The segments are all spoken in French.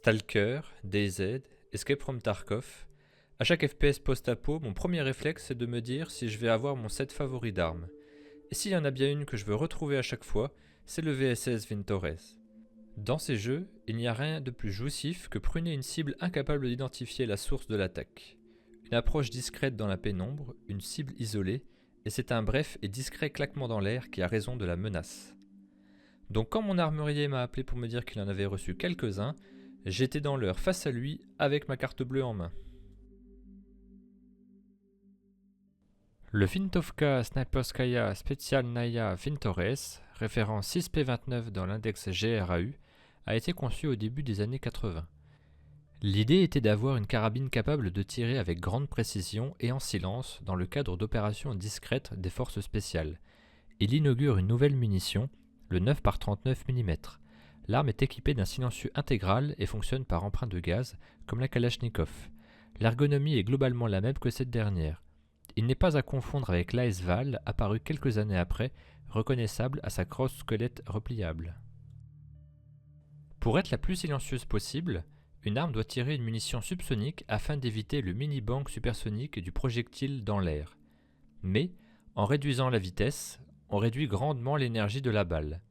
Stalker, DayZ, Escape from Tarkov. À chaque FPS post-apo, mon premier réflexe c'est de me dire si je vais avoir mon set favori d'armes. Et s'il y en a bien une que je veux retrouver à chaque fois, c'est le VSS Vintores. Dans ces jeux, il n'y a rien de plus jouissif que pruner une cible incapable d'identifier la source de l'attaque. Une approche discrète dans la pénombre, une cible isolée, et c'est un bref et discret claquement dans l'air qui a raison de la menace. Donc quand mon armurier m'a appelé pour me dire qu'il en avait reçu quelques-uns, j'étais dans l'heure face à lui avec ma carte bleue en main. Le Vintovka Sniperskaya Specialnaya Vintores, référent 6P29 dans l'index GRAU, a été conçu au début des années 80. L'idée était d'avoir une carabine capable de tirer avec grande précision et en silence dans le cadre d'opérations discrètes des forces spéciales. Il inaugure une nouvelle munition, le 9 par 39 mm. L'arme est équipée d'un silencieux intégral et fonctionne par emprunt de gaz, comme la Kalachnikov. L'ergonomie est globalement la même que cette dernière. Il n'est pas à confondre avec l'AS-VAL, apparu quelques années après, reconnaissable à sa crosse squelette repliable. Pour être la plus silencieuse possible, une arme doit tirer une munition subsonique afin d'éviter le mini-bang supersonique du projectile dans l'air. Mais, en réduisant la vitesse, on réduit grandement l'énergie de la balle.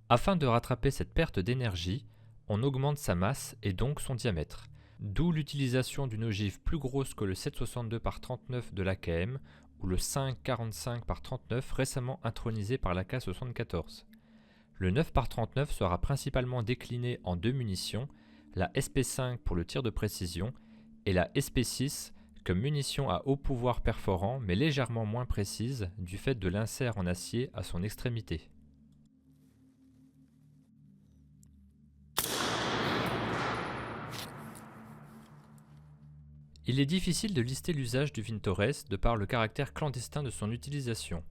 Afin de rattraper cette perte d'énergie, on augmente sa masse et donc son diamètre. D'où l'utilisation d'une ogive plus grosse que le 7,62 par 39 de l'AKM ou le 5,45 par 39 récemment intronisé par l'AK-74. Le 9 par 39 sera principalement décliné en deux munitions, la SP5 pour le tir de précision et la SP6 comme munition à haut pouvoir perforant mais légèrement moins précise du fait de l'insert en acier à son extrémité. Il est difficile de lister l'usage du Vintores de par le caractère clandestin de son utilisation,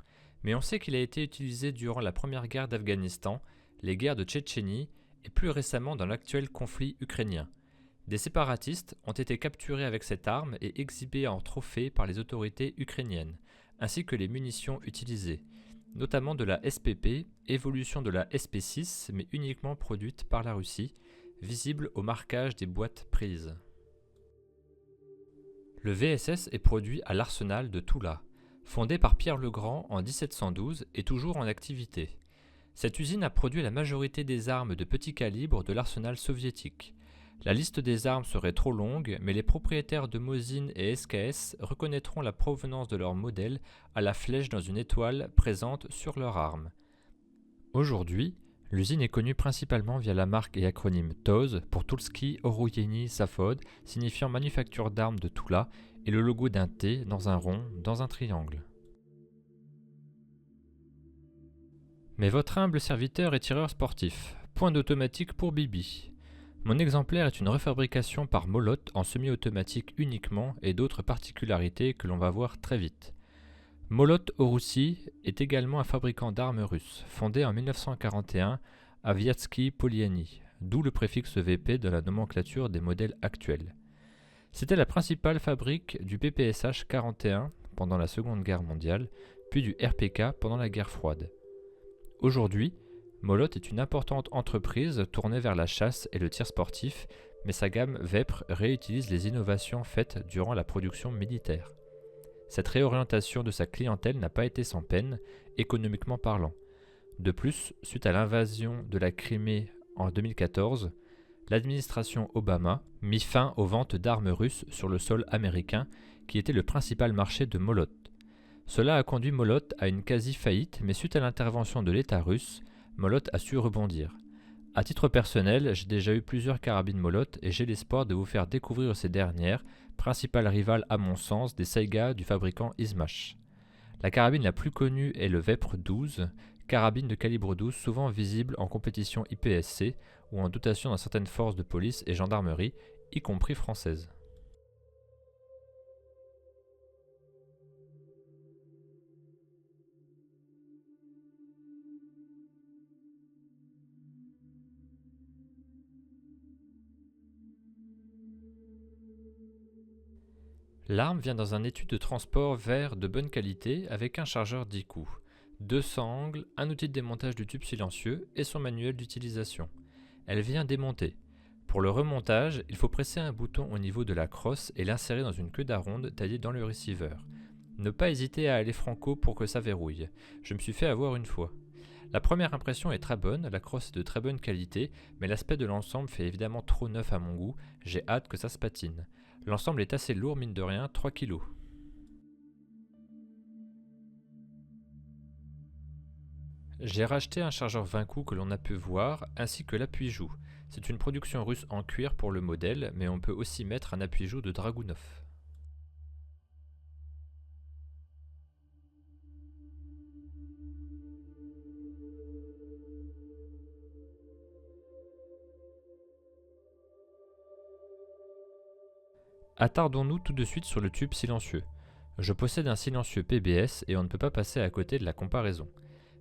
mais on sait qu'il a été utilisé durant la première guerre d'Afghanistan, les guerres de Tchétchénie et plus récemment dans l'actuel conflit ukrainien. Des séparatistes ont été capturés avec cette arme et exhibés en trophée par les autorités ukrainiennes, ainsi que les munitions utilisées, notamment de la SPP, évolution de la SP6 mais uniquement produite par la Russie, visible au marquage des boîtes prises. Le VSS est produit à l'arsenal de Toula, fondé par Pierre le Grand en 1712 et toujours en activité. Cette usine a produit la majorité des armes de petit calibre de l'arsenal soviétique. La liste des armes serait trop longue, mais les propriétaires de Mosin et SKS reconnaîtront la provenance de leur modèle à la flèche dans une étoile présente sur leur arme. Aujourd'hui, l'usine est connue principalement via la marque et acronyme TOZ pour Tulski Orouyeni Safod, signifiant manufacture d'armes de Toula, et le logo d'un T dans un rond, dans un triangle. Mais votre humble serviteur est tireur sportif. Point d'automatique pour Bibi. Mon exemplaire est une refabrication par Molot en semi-automatique uniquement et d'autres particularités que l'on va voir très vite. Molot Orusi est également un fabricant d'armes russe, fondé en 1941 à Viatsky Polyani, d'où le préfixe VP de la nomenclature des modèles actuels. C'était la principale fabrique du PPSH-41 pendant la Seconde Guerre mondiale, puis du RPK pendant la guerre froide. Aujourd'hui, Molot est une importante entreprise tournée vers la chasse et le tir sportif, mais sa gamme Vepr réutilise les innovations faites durant la production militaire. Cette réorientation de sa clientèle n'a pas été sans peine, économiquement parlant. De plus, suite à l'invasion de la Crimée en 2014, l'administration Obama mit fin aux ventes d'armes russes sur le sol américain, qui était le principal marché de Molot. Cela a conduit Molot à une quasi-faillite, mais suite à l'intervention de l'État russe, Molot a su rebondir. À titre personnel, j'ai déjà eu plusieurs carabines Molot et j'ai l'espoir de vous faire découvrir ces dernières, principale rivale à mon sens des Saiga du fabricant Izmash. La carabine la plus connue est le Vepr 12, carabine de calibre 12 souvent visible en compétition IPSC ou en dotation dans certaines forces de police et gendarmerie, y compris françaises. L'arme vient dans un étui de transport vert de bonne qualité avec un chargeur 10 coups, 200 angles, un outil de démontage du tube silencieux et son manuel d'utilisation. Elle vient démonter. Pour le remontage, il faut presser un bouton au niveau de la crosse et l'insérer dans une queue d'aronde taillée dans le receiver. Ne pas hésiter à aller franco pour que ça verrouille. Je me suis fait avoir une fois. La première impression est très bonne, la crosse est de très bonne qualité, mais l'aspect de l'ensemble fait évidemment trop neuf à mon goût, j'ai hâte que ça se patine. L'ensemble est assez lourd mine de rien, 3 kg. J'ai racheté un chargeur 20 coups que l'on a pu voir, ainsi que l'appui-joue. C'est une production russe en cuir pour le modèle, mais on peut aussi mettre un appui-joue de Dragunov. Attardons-nous tout de suite sur le tube silencieux. Je possède un silencieux PBS et on ne peut pas passer à côté de la comparaison.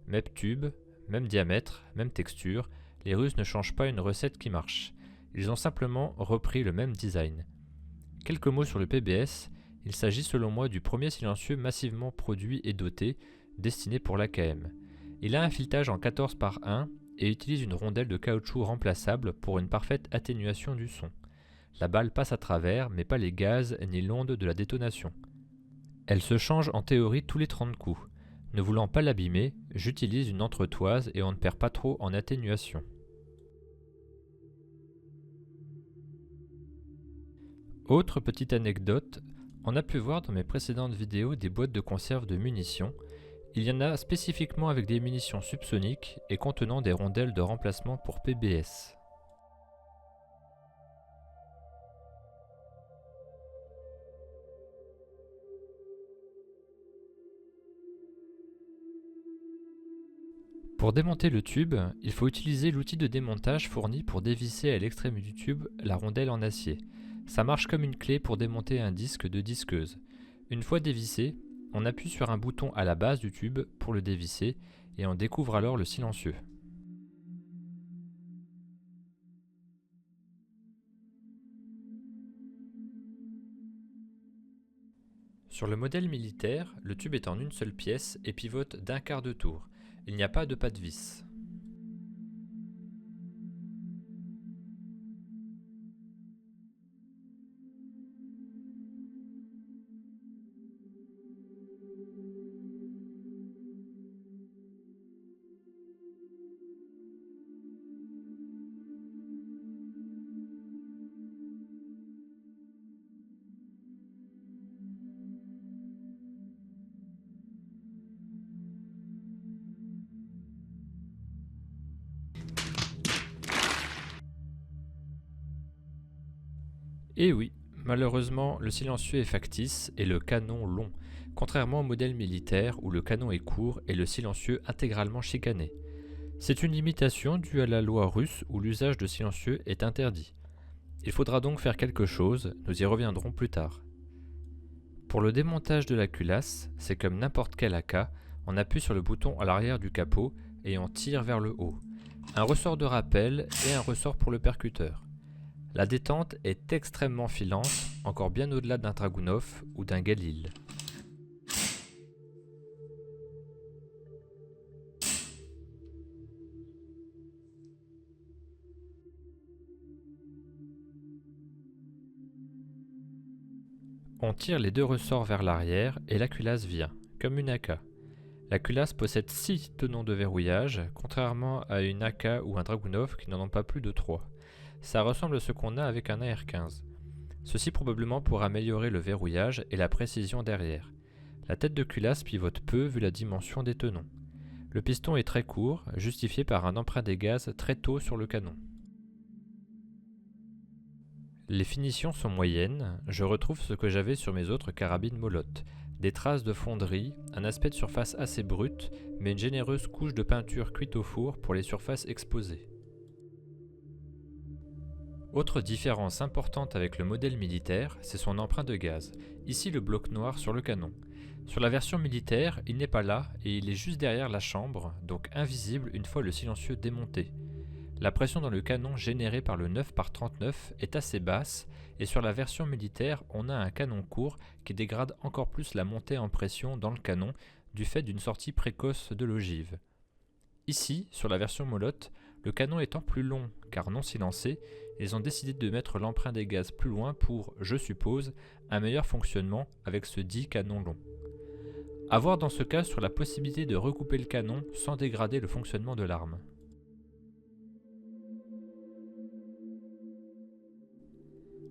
Même tube, même diamètre, même texture, les Russes ne changent pas une recette qui marche. Ils ont simplement repris le même design. Quelques mots sur le PBS, il s'agit selon moi du premier silencieux massivement produit et doté, destiné pour l'AKM. Il a un filetage en 14 par 1 et utilise une rondelle de caoutchouc remplaçable pour une parfaite atténuation du son. La balle passe à travers, mais pas les gaz ni l'onde de la détonation. Elle se change en théorie tous les 30 coups. Ne voulant pas l'abîmer, j'utilise une entretoise et on ne perd pas trop en atténuation. Autre petite anecdote, on a pu voir dans mes précédentes vidéos des boîtes de conserve de munitions. Il y en a spécifiquement avec des munitions subsoniques et contenant des rondelles de remplacement pour PBS. Pour démonter le tube, il faut utiliser l'outil de démontage fourni pour dévisser à l'extrême du tube la rondelle en acier. Ça marche comme une clé pour démonter un disque de disqueuse. Une fois dévissé, on appuie sur un bouton à la base du tube pour le dévisser et on découvre alors le silencieux. Sur le modèle militaire, le tube est en une seule pièce et pivote d'un quart de tour. Il n'y a pas de pas de vis. Et oui, malheureusement, le silencieux est factice et le canon long, contrairement au modèle militaire où le canon est court et le silencieux intégralement chicané. C'est une limitation due à la loi russe où l'usage de silencieux est interdit. Il faudra donc faire quelque chose, nous y reviendrons plus tard. Pour le démontage de la culasse, c'est comme n'importe quel AK, on appuie sur le bouton à l'arrière du capot et on tire vers le haut. Un ressort de rappel et un ressort pour le percuteur. La détente est extrêmement filante, encore bien au-delà d'un Dragunov ou d'un Galil. On tire les deux ressorts vers l'arrière et la culasse vient, comme une AK. La culasse possède 6 tenons de verrouillage, contrairement à une AK ou un Dragunov qui n'en ont pas plus de 3. Ça ressemble à ce qu'on a avec un AR-15. Ceci probablement pour améliorer le verrouillage et la précision derrière. La tête de culasse pivote peu vu la dimension des tenons. Le piston est très court, justifié par un emprunt des gaz très tôt sur le canon. Les finitions sont moyennes, je retrouve ce que j'avais sur mes autres carabines Molotte. Des traces de fonderie, un aspect de surface assez brut, mais une généreuse couche de peinture cuite au four pour les surfaces exposées. Autre différence importante avec le modèle militaire, c'est son emprunt de gaz. Ici le bloc noir sur le canon. Sur la version militaire, il n'est pas là et il est juste derrière la chambre, donc invisible une fois le silencieux démonté. La pression dans le canon générée par le 9 par 39 est assez basse et sur la version militaire, on a un canon court qui dégrade encore plus la montée en pression dans le canon du fait d'une sortie précoce de l'ogive. Ici, sur la version Molotte, le canon étant plus long car non silencé, ils ont décidé de mettre l'emprunt des gaz plus loin pour, je suppose, un meilleur fonctionnement avec ce dit canon long. À voir dans ce cas sur la possibilité de recouper le canon sans dégrader le fonctionnement de l'arme.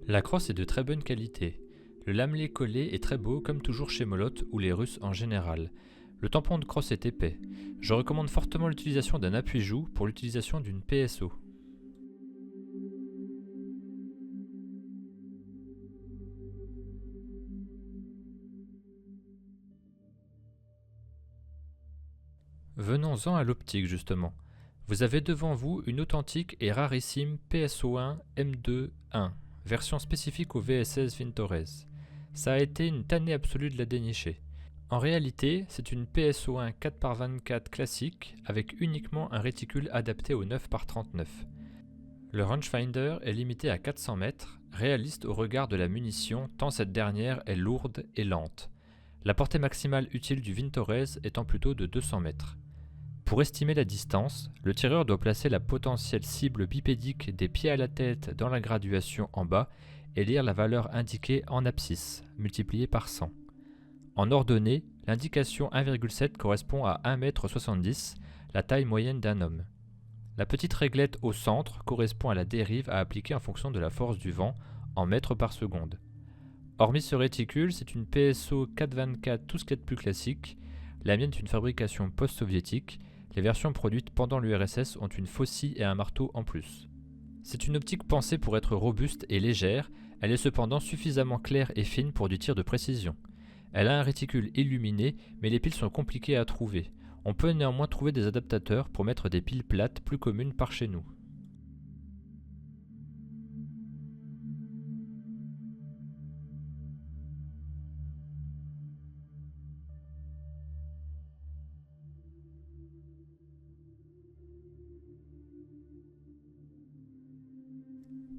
La crosse est de très bonne qualité. Le lamelé collé est très beau comme toujours chez Molot ou les Russes en général. Le tampon de crosse est épais. Je recommande fortement l'utilisation d'un appuie-joue pour l'utilisation d'une PSO. Venons-en à l'optique justement. Vous avez devant vous une authentique et rarissime PSO1 M2.1, version spécifique au VSS Vintores. Ça a été une tannée absolue de la dénicher. En réalité, c'est une PSO1 4x24 classique avec uniquement un réticule adapté au 9x39. Le rangefinder est limité à 400 mètres, réaliste au regard de la munition tant cette dernière est lourde et lente. La portée maximale utile du Vintores étant plutôt de 200 mètres. Pour estimer la distance, le tireur doit placer la potentielle cible bipédique des pieds à la tête dans la graduation en bas et lire la valeur indiquée en abscisse, multipliée par 100. En ordonnée, l'indication 1,7 correspond à 1,70 m, la taille moyenne d'un homme. La petite réglette au centre correspond à la dérive à appliquer en fonction de la force du vent en mètres par seconde. Hormis ce réticule, c'est une PSO 424 tout ce qu'il y a de plus classique. La mienne est une fabrication post-soviétique. Les versions produites pendant l'URSS ont une faucille et un marteau en plus. C'est une optique pensée pour être robuste et légère, elle est cependant suffisamment claire et fine pour du tir de précision. Elle a un réticule illuminé, mais les piles sont compliquées à trouver. On peut néanmoins trouver des adaptateurs pour mettre des piles plates plus communes par chez nous.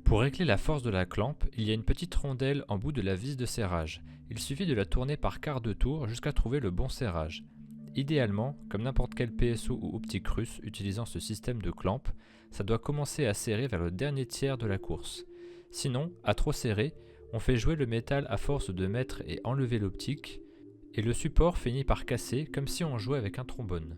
Pour régler la force de la clampe, il y a une petite rondelle en bout de la vis de serrage. Il suffit de la tourner par quart de tour jusqu'à trouver le bon serrage. Idéalement, comme n'importe quel PSO ou optique russe utilisant ce système de clampe, ça doit commencer à serrer vers le dernier tiers de la course. Sinon, à trop serrer, on fait jouer le métal à force de mettre et enlever l'optique, et le support finit par casser comme si on jouait avec un trombone.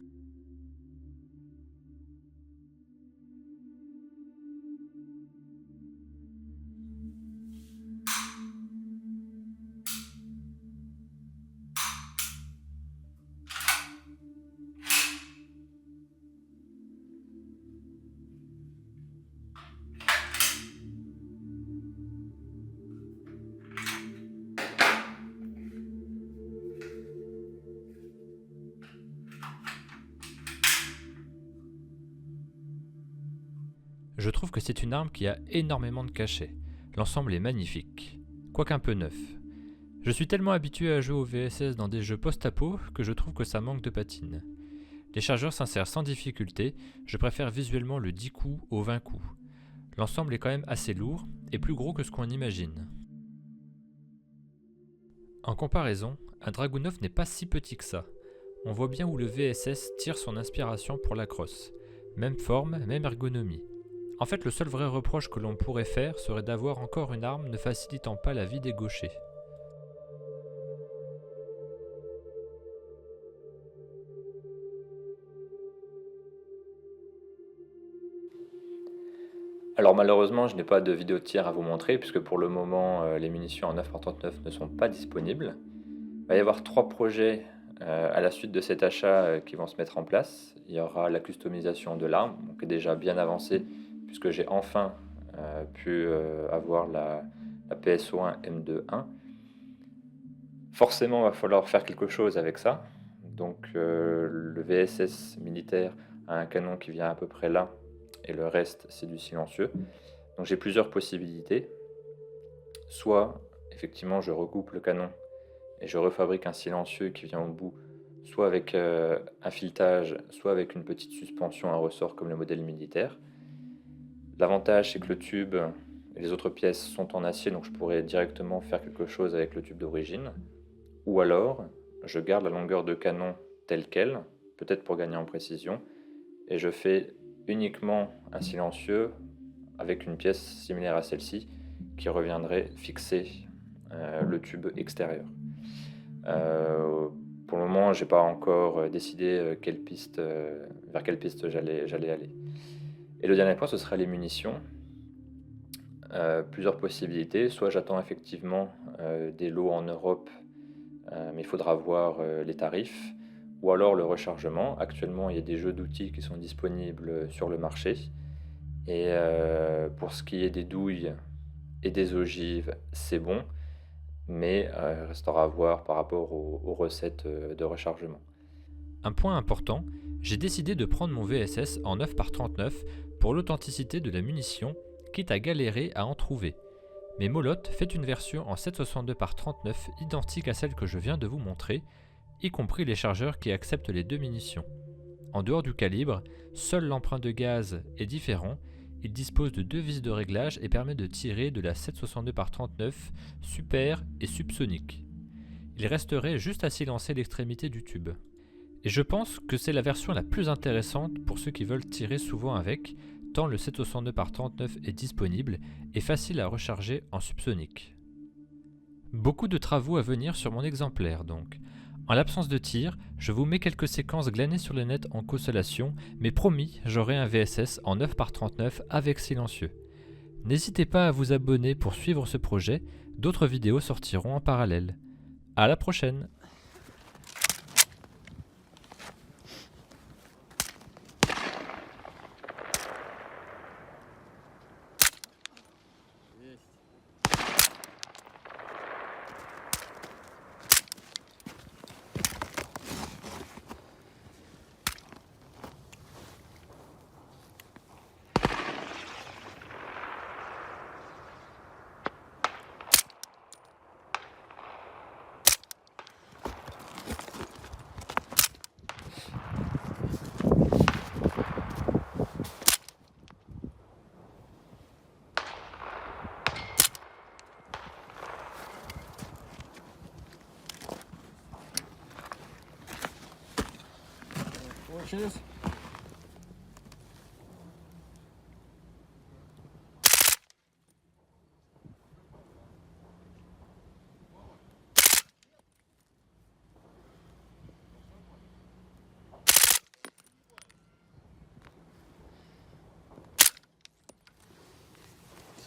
Je trouve que c'est une arme qui a énormément de cachet. L'ensemble est magnifique, quoique un peu neuf. Je suis tellement habitué à jouer au VSS dans des jeux post-apo que je trouve que ça manque de patine. Les chargeurs s'insèrent sans difficulté, je préfère visuellement le 10 coups au 20 coups. L'ensemble est quand même assez lourd et plus gros que ce qu'on imagine. En comparaison, un Dragunov n'est pas si petit que ça. On voit bien où le VSS tire son inspiration pour la crosse. Même forme, même ergonomie. En fait, le seul vrai reproche que l'on pourrait faire serait d'avoir encore une arme ne facilitant pas la vie des gauchers. Alors malheureusement, je n'ai pas de vidéo de tir à vous montrer puisque pour le moment, les munitions en 9x39 ne sont pas disponibles. Il va y avoir 3 projets à la suite de cet achat qui vont se mettre en place. Il y aura la customisation de l'arme, qui est déjà bien avancée puisque j'ai enfin pu avoir la PSO1 M2.1. Forcément, il va falloir faire quelque chose avec ça. Donc le VSS militaire a un canon qui vient à peu près là et le reste c'est du silencieux. Donc j'ai plusieurs possibilités. Soit effectivement je recoupe le canon et je refabrique un silencieux qui vient au bout, soit avec un filetage, soit avec une petite suspension à ressort comme le modèle militaire. L'avantage c'est que le tube et les autres pièces sont en acier, donc je pourrais directement faire quelque chose avec le tube d'origine. Ou alors je garde la longueur de canon telle quelle, peut-être pour gagner en précision, et je fais uniquement un silencieux avec une pièce similaire à celle-ci qui reviendrait fixer le tube extérieur. Pour le moment, j'ai pas encore décidé vers quelle piste j'allais aller. Et le dernier point, ce serait les munitions. Plusieurs possibilités. Soit j'attends effectivement des lots en Europe, mais il faudra voir les tarifs, ou alors le rechargement. Actuellement, il y a des jeux d'outils qui sont disponibles sur le marché. Et pour ce qui est des douilles et des ogives, c'est bon, mais restera à voir par rapport aux recettes de rechargement. Un point important, j'ai décidé de prendre mon VSS en 9x39 pour l'authenticité de la munition, quitte à galérer à en trouver. Mais Molotte fait une version en 762x39 identique à celle que je viens de vous montrer, y compris les chargeurs qui acceptent les deux munitions. En dehors du calibre, seul l'emprunt de gaz est différent. Il dispose de deux vis de réglage et permet de tirer de la 762x39 super et subsonique. Il resterait juste à silencer l'extrémité du tube. Et je pense que c'est la version la plus intéressante pour ceux qui veulent tirer souvent avec, tant le 762x39 est disponible et facile à recharger en subsonique. Beaucoup de travaux à venir sur mon exemplaire donc. En l'absence de tir, je vous mets quelques séquences glanées sur le net en consolation, mais promis, j'aurai un VSS en 9x39 avec silencieux. N'hésitez pas à vous abonner pour suivre ce projet, d'autres vidéos sortiront en parallèle. À la prochaine! Cheers.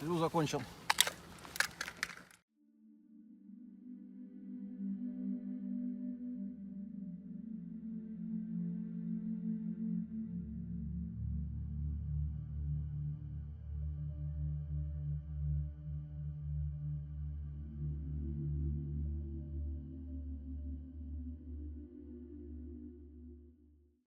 Союз закончил.